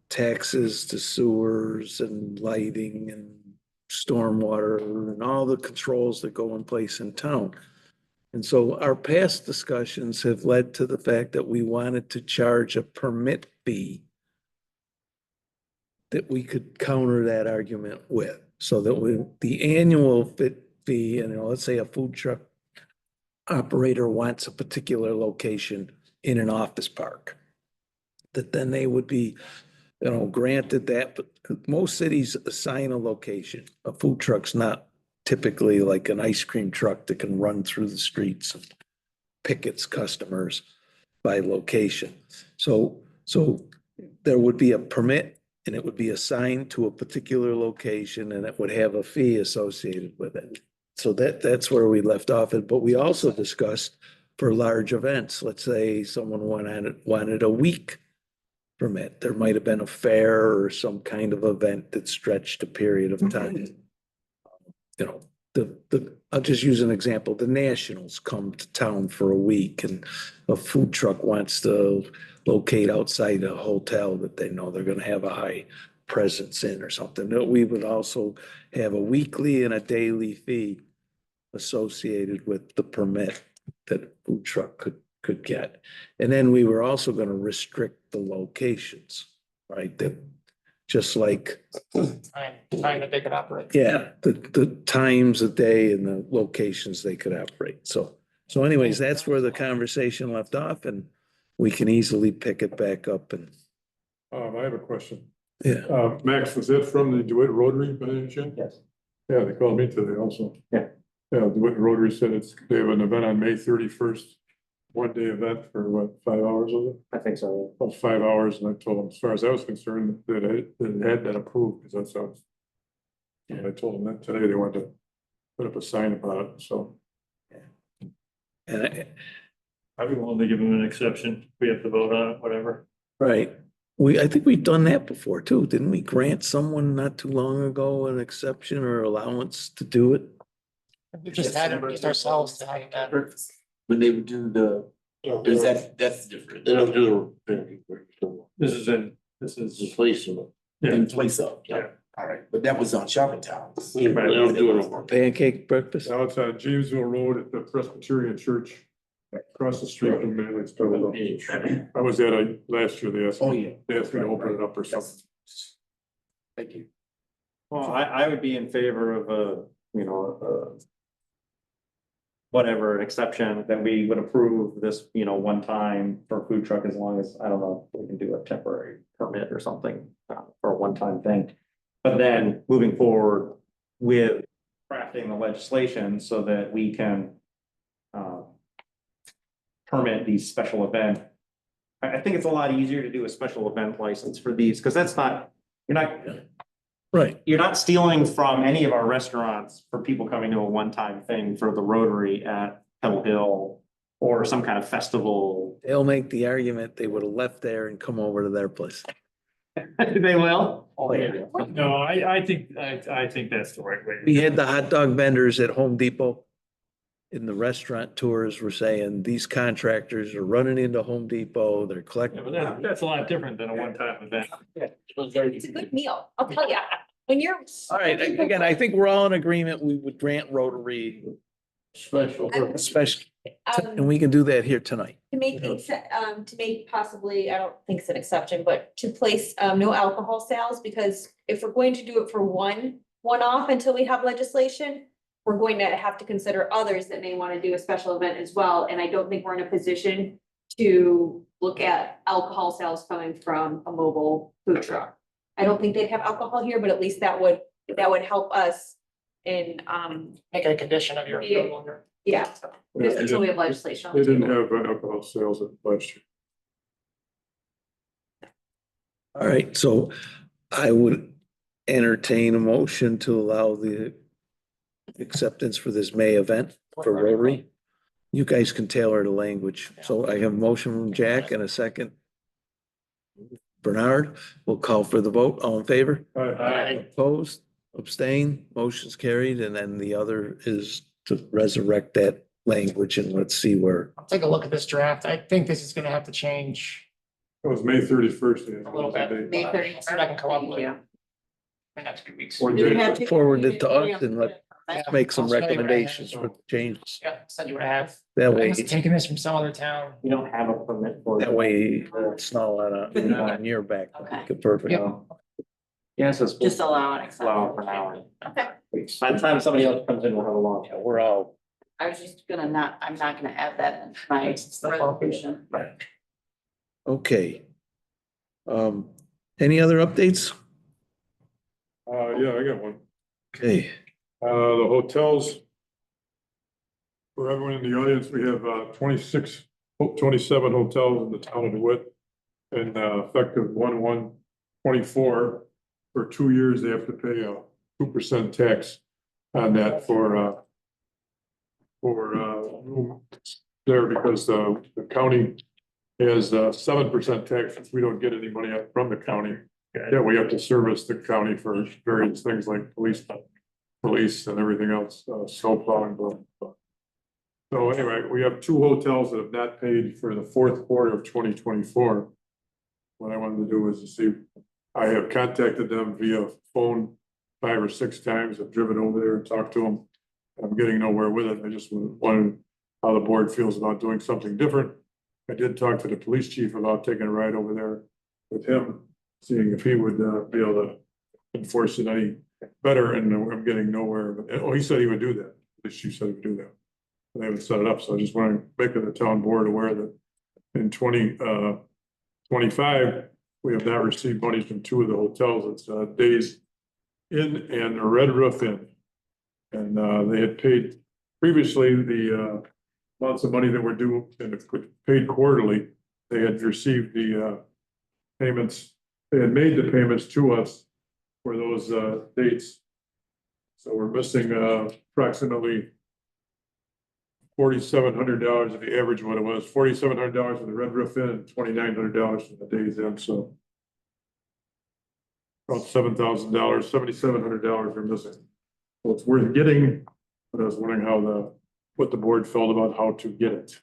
taxes to sewers and lighting and stormwater and all the controls that go in place in town. And so our past discussions have led to the fact that we wanted to charge a permit fee that we could counter that argument with, so that the annual fee, and let's say a food truck operator wants a particular location in an office park, that then they would be, granted that, but most cities assign a location. A food truck's not typically like an ice cream truck that can run through the streets and pick its customers by location. So there would be a permit and it would be assigned to a particular location and it would have a fee associated with it. So that's where we left off. But we also discussed for large events, let's say someone wanted a week permit. There might have been a fair or some kind of event that stretched a period of time. I'll just use an example. The Nationals come to town for a week and a food truck wants to locate outside a hotel that they know they're going to have a high presence in or something. We would also have a weekly and a daily fee associated with the permit that a food truck could get. And then we were also going to restrict the locations, right? That just like, Time that they could operate. yeah, the times of day and the locations they could operate. So anyways, that's where the conversation left off and we can easily pick it back up and. I have a question. Yeah. Max, was that from the DeWitt Rotary by any chance? Yes. Yeah, they called me today also. Yeah. Yeah, DeWitt Rotary said they have an event on May 31st, 1-day event for what, 5 hours was it? I think so. About 5 hours, and I told them, as far as I was concerned, that it had been approved, because that's how. And I told them that today they wanted to put up a sign about it, so. And I'd be willing to give them an exception. We have to vote on it, whatever. right. I think we've done that before too. Didn't we grant someone not too long ago an exception or allowance to do it? We just had it just ourselves to have that. When they would do the, is that's different. They don't do the. This is. The place of it. In place of, yeah. All right, but that was on Shopping Town. They don't do it. Pancake breakfast? Now it's on Jamesville Road at the Presbyterian Church, across the street from Manly's Total. I was there last year, they asked me to open it up or something. Thank you. Well, I would be in favor of whatever, an exception that we would approve this, one time for food truck, as long as, I don't know, we can do a temporary permit or something for a one-time thing. But then moving forward with crafting the legislation so that we can permit these special event. I think it's a lot easier to do a special event license for these, because that's not, Right. you're not stealing from any of our restaurants for people coming to a one-time thing for the Rotary at Pebble Hill or some kind of festival. They'll make the argument they would have left there and come over to their place. They will? Oh, yeah. No, I think that's the right way. We had the hot dog vendors at Home Depot. In the restaurant tours were saying these contractors are running into Home Depot, they're Yeah, collecting. but that's a lot different than a one-time event. It's a good meal, I'll tell you. When you're. All right, again, I think we're all in agreement. We would grant Rotary Special. special, And we can do that here tonight. To make, to make possibly, I don't think it's an exception, but to place, no alcohol sales, because if we're going to do it for one-off until we have legislation, we're going to have to consider others that may want to do a special event as well, and I don't think we're in a position to look at alcohol sales coming from a mobile food truck. I don't think they'd have alcohol here, but at least that would help us in, Make it a condition of your Yeah. approval here. yeah, Yeah, just until we have legislation. on They the didn't table. have alcohol sales last year. All right, so I would entertain a motion to allow the acceptance for this May event for Rotary. You guys can tailor the language. So I have a motion from Jack and a second. Bernard, we'll call for the vote. All in favor? Opposed, abstain, motion's carried, and then the other is to resurrect that language and let's see where. I'll take a look at this draft. I think this is gonna have to change It was May 31st. a little bit. May but 30th. I can come up Thank with you. in the next few weeks. Or Do we Jay- have to- Forward it to us and let, Yeah, make some I'll send you what I have. recommendations for changes. Yeah, send you what I have. That I way, was taking this from some other town. We don't have a permit for. that way it's not on your back. Okay. Make it perfect. Yep. Yeah, so it's. Just allow it. Allow it for now. Okay. By the time somebody else comes in, we'll have a long. Yeah, we're all, I was just gonna not, I'm not gonna add that in my resolution. okay. Any other updates? Yeah, I got one. Okay, The hotels. For everyone in the audience, we have 27 hotels in the town of DeWitt. And effective 1/1/24, for 2 years, they have to pay a 2% tax on that for there, because the county has 7% tax if we don't get any money out from the county. Yeah, we have to service the county for various things like police and everything else, snow plowing. Blah, blah. So anyway, we have 2 hotels that have not paid for the fourth quarter of 2024. What I wanted to do was to see, I have contacted them via phone 5 or 6 times. I've driven over there and talked to them. I'm getting nowhere with it. I just wanted how the board feels about doing something different. I did talk to the police chief about taking a ride over there with him, seeing if he would be able to enforce it any better, and I'm getting nowhere. Oh, he said he would do that. The chief said he would do that. They haven't set it up, so I just want to make the town board aware that in 2025, we have not received money from 2 of the hotels. It's Days Inn and Red Roof Inn. And they had paid previously the amounts of money that were due and paid quarterly. They had received the payments. They had made the payments to us for those dates. So we're missing approximately $4,700 of the average, what it was, $4,700 for the Red Roof Inn and $2,900 for the Days Inn, so about $7,000, $7,700 we're missing. Well, it's worth getting, but I was wondering what the board felt about how to get it.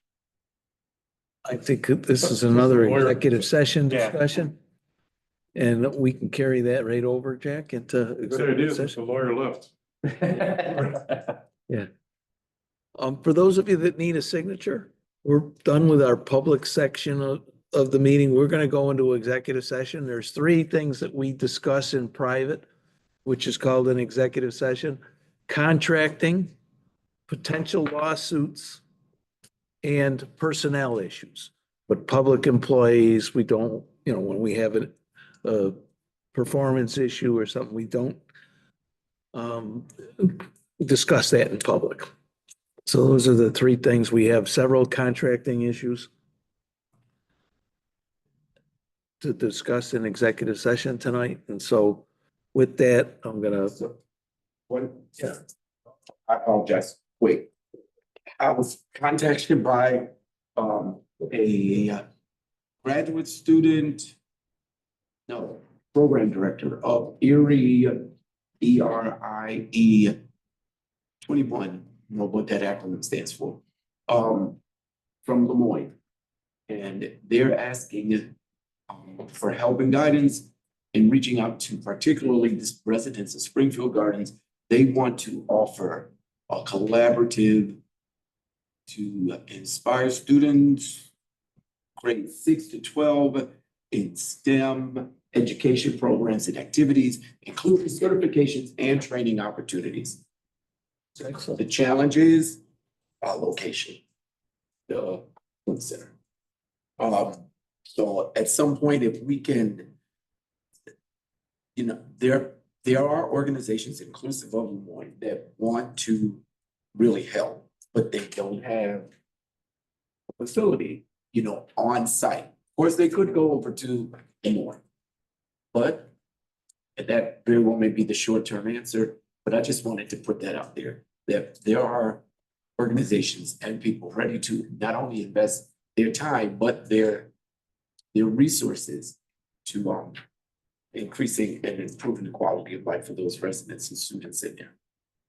I think this is another Lawyer. executive session Yeah. discussion. And we can carry that right over, Jack, into Good idea, executive since session. the lawyer left. For those of you that need a signature, we're done with our public section of the meeting. We're gonna go into executive session. There's 3 things that we discuss in private, which is called an executive session: contracting, potential lawsuits, and personnel issues. But public employees, we don't, when we have a performance issue or something, we don't discuss that in public. So those are the 3 things. We have several contracting issues to discuss in executive session tonight. And so with that, I'm gonna, Yeah. I apologize. Wait. I was contacted by a graduate student, no, program director of Erie, ERIE 21, I don't know what that acronym stands for, from Lemoyne. And they're asking for help and guidance in reaching out to particularly the residents of Springfield Gardens. They want to offer a collaborative to inspire students grades 6 to 12 in STEM education programs and activities, including certifications and training opportunities. The challenge is location, the food center. So at some point, if we can, there are organizations inclusive of Lemoyne that want to really help, but they don't have a facility, on site. Of course, they could go over to Lemoyne. But that very well may be the short-term answer, but I just wanted to put that out there, that there are organizations and people ready to not only invest their time, but their resources to increasing and improving the quality of life for those residents and students in there.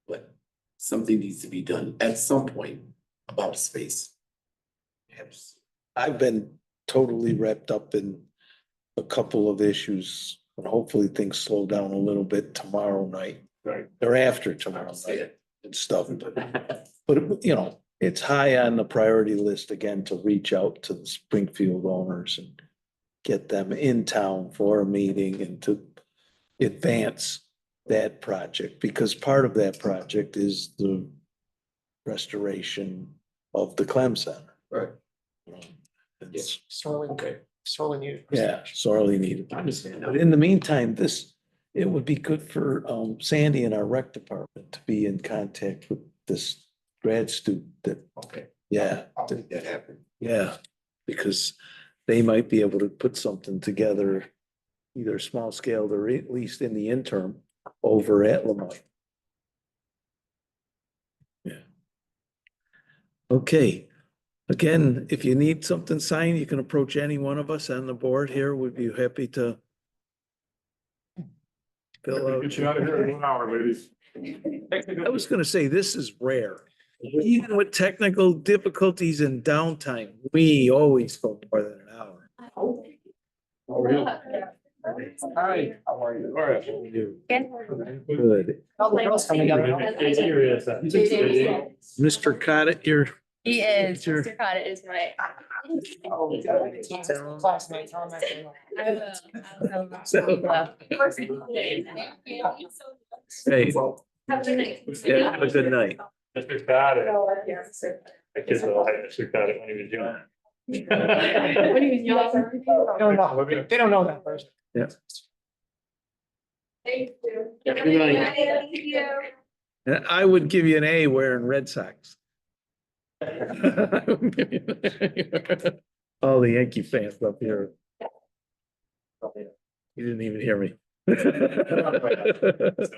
But something needs to be done at some point about space. Yes. I've been totally wrapped up in a couple of issues, and hopefully things slow down a little bit tomorrow night. Right. Or after tomorrow night and stuff. But, it's high on the priority list again to reach out to the Springfield owners and get them in town for a meeting and to advance that project, because part of that project is the restoration of the Clem Center. Right. It's, Sorely needed. sorely needed. I understand But that. in the meantime, it would be good for Sandy and our rec department to be in contact with this grad student that, Okay, yeah, I'll make that happen. yeah, because they might be able to put something together, either small scale or at least in the interim over at Lemoyne. Yeah. Okay. Again, if you need something signed, you can approach any one of us on the board here. We'd be happy to fill out. Get you out of here in 1 hour, ladies. I was gonna say, this is rare. Even with technical difficulties and downtime, we always go more than an hour. Hi, how are you? All right. Good. All the girls coming together. Mr. Cotton, you're, He is, Sure. Mr. Cotta is my. Classmates, how am I doing? hey, Have a good night. yeah, have a good night. Mr. Cotton. My kids will like Mr. Cotton when he was young. When he was young. They don't know that person. Yeah. Thank you. Good night. Thank you. And I would give you an A wearing Red Sox. All the Yankee fans up here. You didn't even hear me. I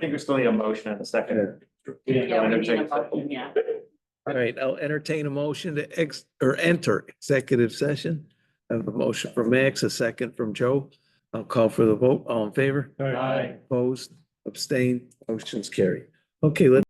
think we still need a motion and a second. We didn't go Yeah, we into need a executive motion, yeah. All right, I'll entertain a motion to enter executive session. I have a motion from Max, a second from Joe. I'll call for the vote. All in favor? Aye. Opposed, abstained, motion's carried. Okay, let's